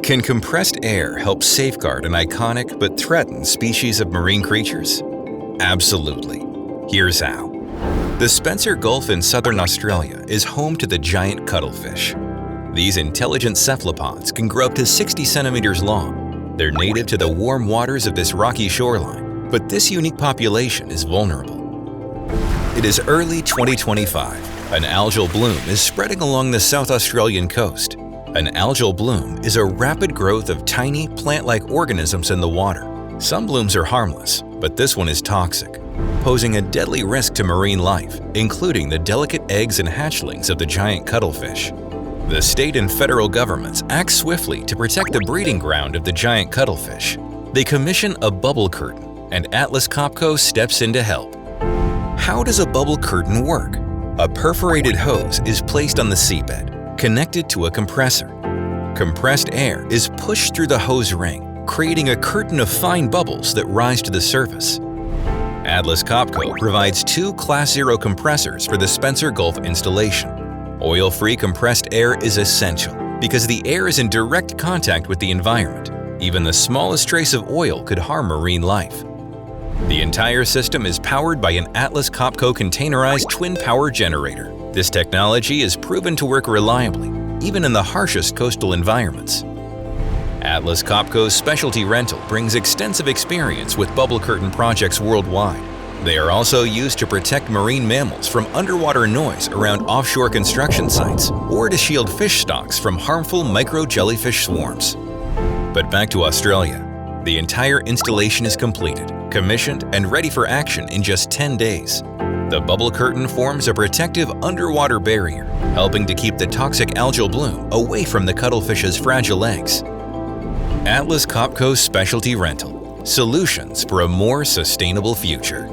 Can compressed air help safeguard an iconic but threatened species of marine creatures? Absolutely. Here's how. The Spencer Gulf in southern Australia is home to the giant cuttlefish. These intelligent cephalopods can grow up to 60 centimeters long. They're native to the warm waters of this rocky shoreline, but this unique population is vulnerable. It is early 2025. An algal bloom is spreading along the South Australian coast. An algal bloom is a rapid growth of tiny, plant-like organisms in the water. Some blooms are harmless, but this one is toxic, posing a deadly risk to marine life, including the delicate eggs and hatchlings of the giant cuttlefish. The state and federal governments act swiftly to protect the breeding ground of the giant cuttlefish. They commission a bubble curtain, and Atlas Copco steps in to help. How does a bubble curtain work? A perforated hose is placed on the seabed, connected to a compressor. Compressed air is pushed through the hose ring, creating a curtain of fine bubbles that rise to the surface. Atlas Copco provides 2 Class 0 compressors for the Spencer Gulf installation. Oil-free compressed air is essential because the air is in direct contact with the environment. Even the smallest trace of oil could harm marine life. The entire system is powered by an Atlas Copco containerized twin power generator. This technology is proven to work reliably, even in the harshest coastal environments. Atlas Copco's specialty rental brings extensive experience with bubble curtain projects worldwide. They are also used to protect marine mammals from underwater noise around offshore construction sites or to shield fish stocks from harmful micro-jellyfish swarms. But back to Australia. The entire installation is completed, commissioned, and ready for action in just 10 days. The bubble curtain forms a protective underwater barrier, helping to keep the toxic algal bloom away from the cuttlefish's fragile eggs. Atlas Copco Specialty Rental. Solutions for a more sustainable future.